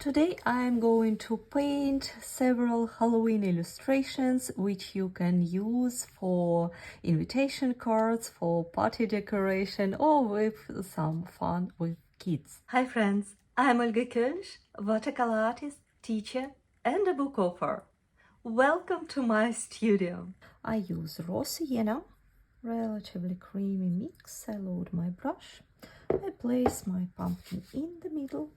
Today I'm going to paint several Halloween illustrations which you can use for invitation cards, for party decoration, or with some fun with kids. Hi friends, I'm Olga Koelsch, watercolor artist, teacher and a book author. Welcome to my studio. I use raw sienna, relatively creamy mix. I load my brush. I place my pumpkin in the middle.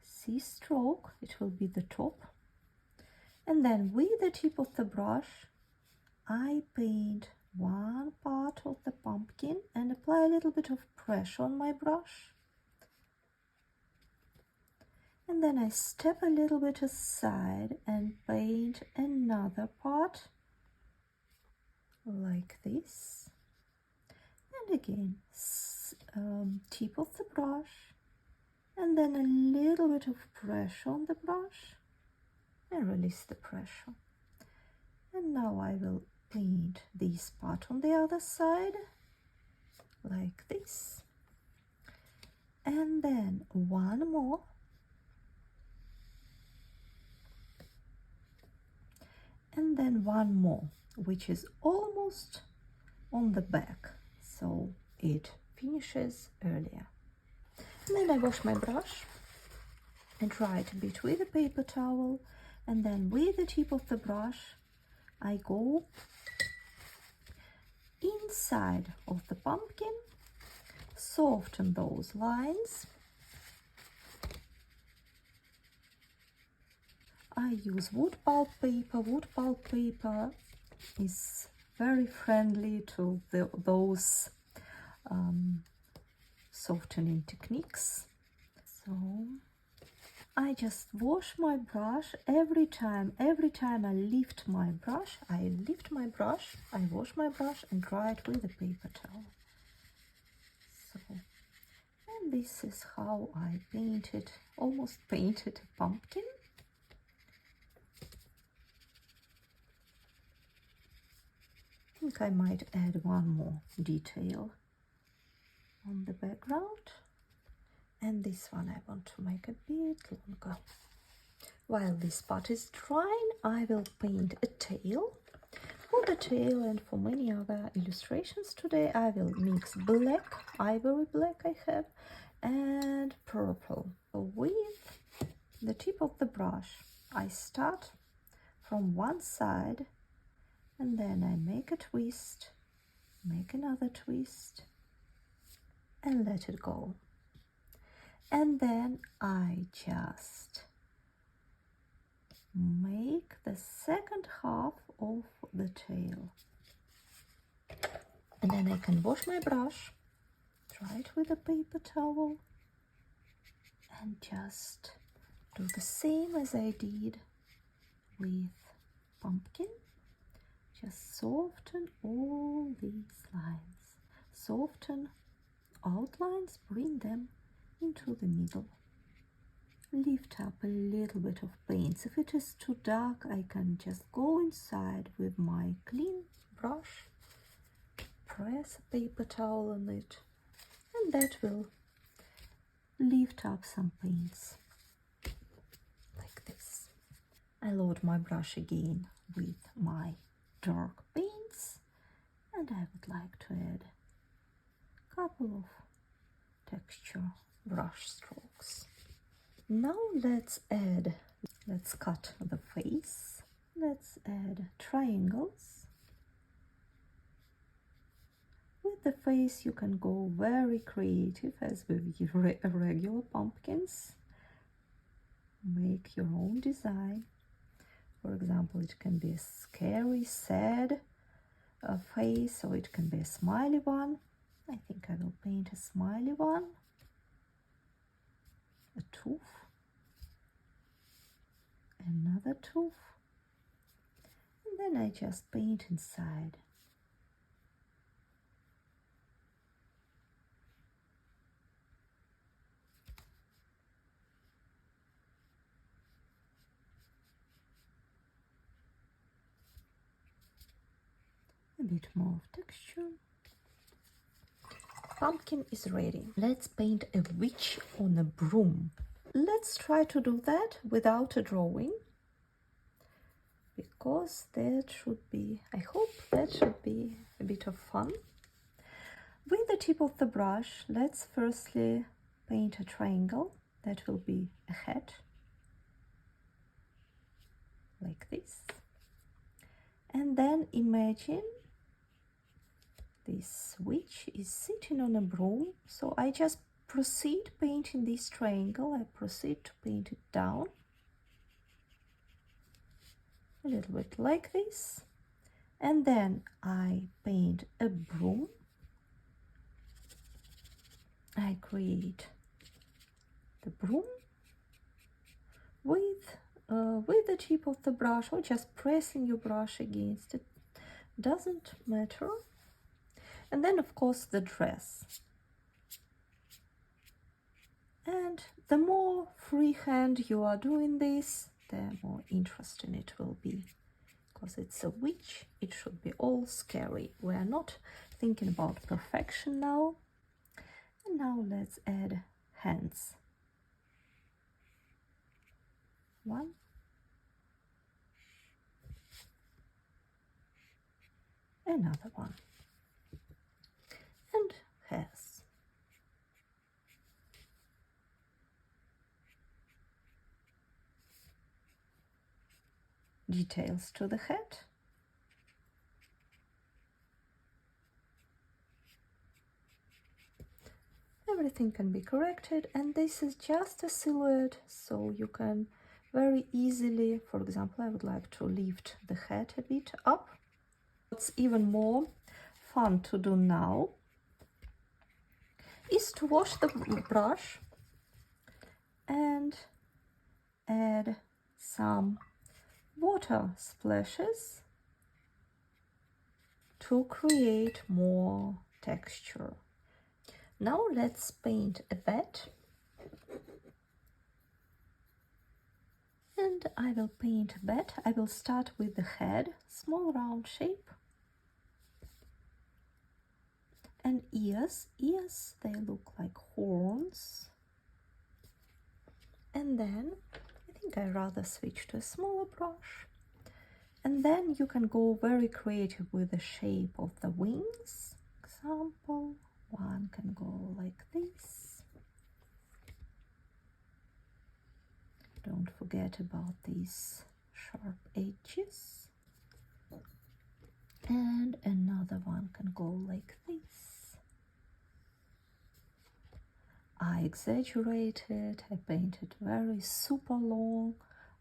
C-stroke, it will be the top, and then with the tip of the brush I paint one part of the pumpkin and apply a little bit of pressure on my brush, and then I step a little bit aside and paint another part like this, and again tip of the brush, and then a little bit of pressure on the brush and release the pressure. And now I will paint this part on the other side like this, and then one more, and then one more, which is almost on the back, so it finishes earlier. And then I wash my brush and dry it a bit with a paper towel, and then with the tip of the brush I go inside of the pumpkin, soften those lines. I use wood pulp paper. Wood pulp paper is very friendly to those softening techniques. So I just wash my brush every time I lift my brush, I wash my brush and dry it with a paper towel. So, and this is how I almost painted a pumpkin. I think I might add one more detail on the background, and this one I want to make a bit longer. While this part is drying, I will paint a tail. For the tail and for many other illustrations today I will mix black, ivory black I have, and purple. With the tip of the brush I start from one side, and then I make a twist, make another twist, and let it go. And then I just make the second half of the tail. And then I can wash my brush, dry it with a paper towel, and just do the same as I did with pumpkin. Just soften all these lines, soften outlines, bring them into the middle. Lift up a little bit of paint. If it is too dark, I can just go inside with my clean brush, press a paper towel on it, and that will lift up some paints like this. I load my brush again with my dark paints, and I would like to add a couple of texture brush strokes. Now let's cut the face. Let's add triangles. With the face you can go very creative as with regular pumpkins. Make your own design. For example, it can be a scary, sad face, or it can be a smiley one. I think I will paint a smiley one. A tooth, another tooth, and then I just paint inside. A bit more of texture. Pumpkin is ready. Let's paint a witch on a broom. let's try to do that without a drawing, because that should be, I hope that should be a bit of fun. With the tip of the brush, let's firstly paint a triangle. That will be a head, like this. And then imagine this witch is sitting on a broom. So I just proceed painting this triangle. I proceed to paint it down a little bit like this. And then I paint a broom. I create the broom with the tip of the brush, or just pressing your brush against it, doesn't matter. And then of course the dress. And the more freehand you are doing this, the more interesting it will be. Because it's a witch, it should be all scary. We are not thinking about perfection now. And now let's add hands. One. Another one. And hairs. Details to the head. Everything can be corrected, and this is just a silhouette, so you can very easily, for example, I would like to lift the head a bit up. What's even more fun to do now is to wash the brush and add some water splashes to create more texture. Now let's paint a bat, and I will paint a bat. I will start with the head, small round shape, and ears. Ears, they look like horns. And then I think I rather switch to a smaller brush. And then you can go very creative with the shape of the wings. Example, one can go like this. Don't forget about these sharp edges. And another one can go like this. I exaggerated, I painted very super long,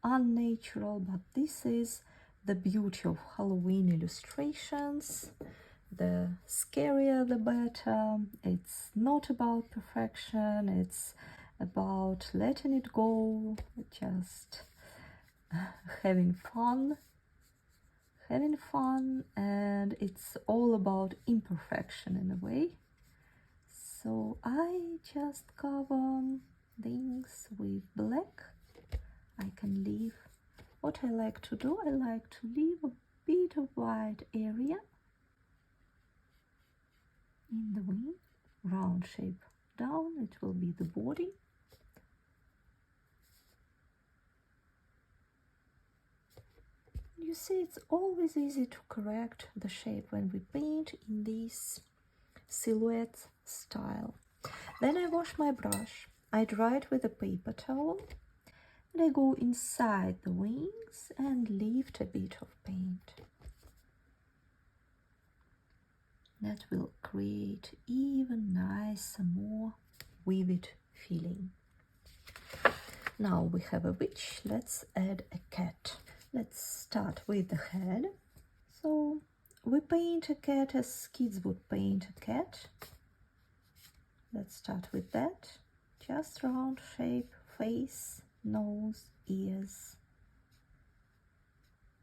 unnatural, but this is the beauty of Halloween illustrations. The scarier the better. It's not about perfection, it's about letting it go, just having fun, and it's all about imperfection in a way. So I just cover things with black. I can leave, what I like to do, I like to leave a bit of white area in the wing, round shape down, it will be the body. You see, it's always easy to correct the shape when we paint in this silhouette style. Then I wash my brush, I dry it with a paper towel, and I go inside the wings and lift a bit of paint. That will create even nicer, more vivid feeling. Now we have a witch, let's add a cat. Let's start with the head. So we paint a cat as kids would paint a cat. Let's start with that. Just round shape, face, nose, ears.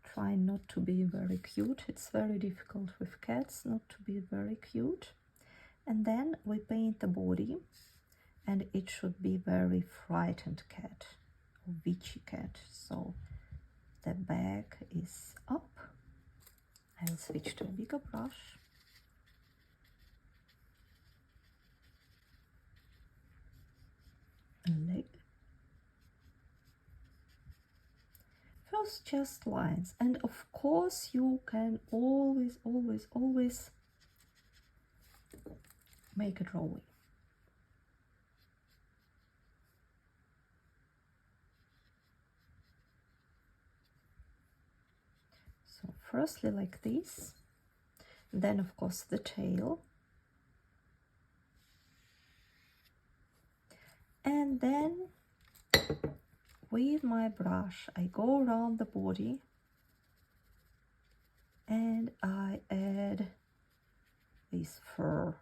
Try not to be very cute. It's very difficult with cats not to be very cute. And then we paint the body, and it should be very frightened cat, or witchy cat. So the back is up. I'll switch to a bigger brush. A leg. just lines. And of course you can always make a drawing. So firstly like this, then of course the tail, and then with my brush I go around the body and I add this fur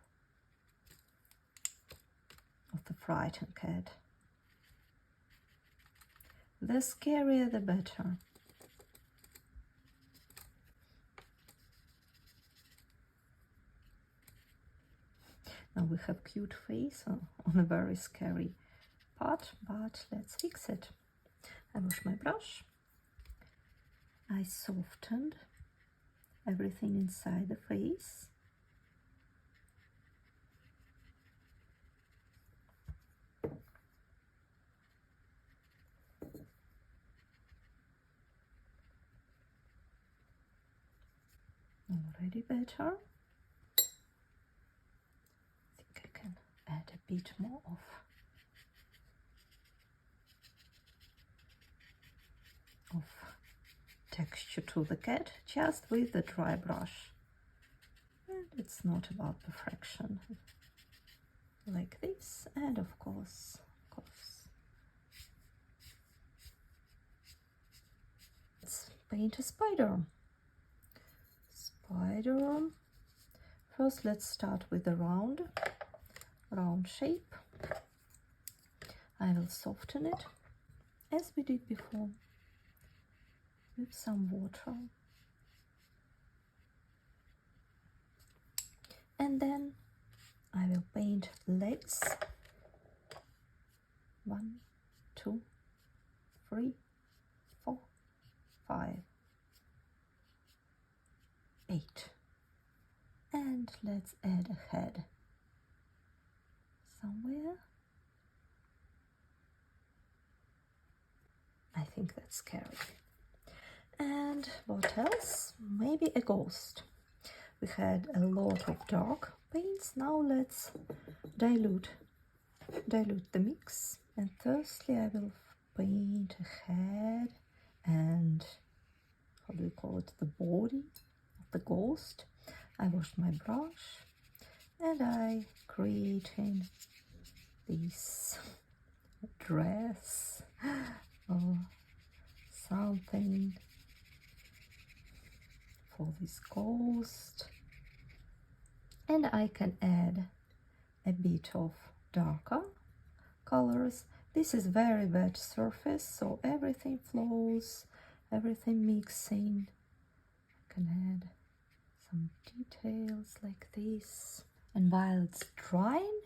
of the frightened cat. The scarier the better. Now we have cute face on a very scary part, but let's fix it. I wash my brush. I softened everything inside the face. Already better. I think I can add a bit more of texture to the cat just with the dry brush. And it's not about perfection. Like this, and of course, let's paint a spider. First let's start with the round shape. I will soften it as we did before with some water, and then I will paint legs. 1, 2, 3, 4, 5, 8, and let's add a head somewhere. I think that's scary. And what else? Maybe a ghost. We had a lot of dark paints. Now let's dilute the mix. And firstly I will paint a head and, how do you call it, the body of the ghost. I washed my brush and I creating this dress or something for this ghost, and I can add a bit of darker colors. This is very wet surface, so everything flows, everything mixing. I can add some details like this, and while it's drying,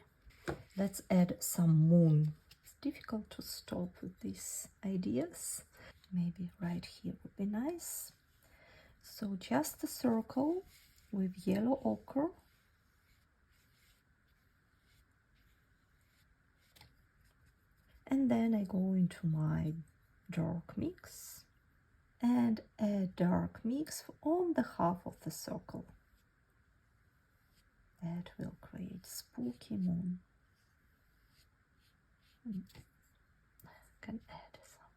let's add some moon. It's difficult to stop with these ideas. Maybe right here would be nice. So just a circle with yellow ochre. And then I go into my dark mix and add dark mix on the half of the circle. That will create spooky moon. I can add some.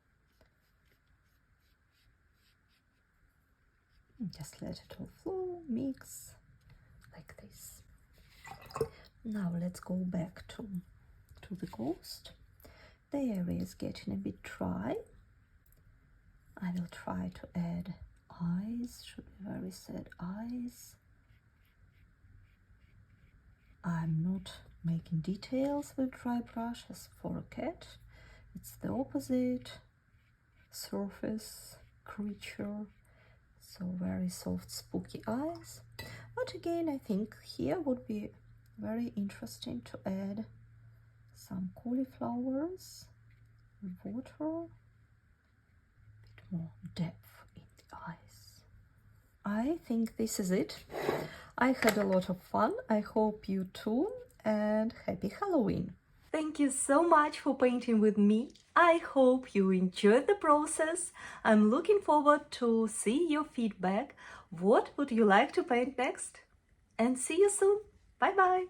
Just let it all flow, mix like this. Now let's go back to the ghost. The area is getting a bit dry. I will try to add eyes, should be very sad eyes. I'm not making details with dry brush as for a cat. It's the opposite surface creature, so very soft spooky eyes. But again, I think here would be very interesting to add some cauliflowers with water, a bit more depth in the eyes. I think this is it. I had a lot of fun. I hope you too, and happy Halloween! Thank you so much for painting with me. I hope you enjoyed the process. I'm looking forward to see your feedback. What would you like to paint next? And see you soon. Bye bye.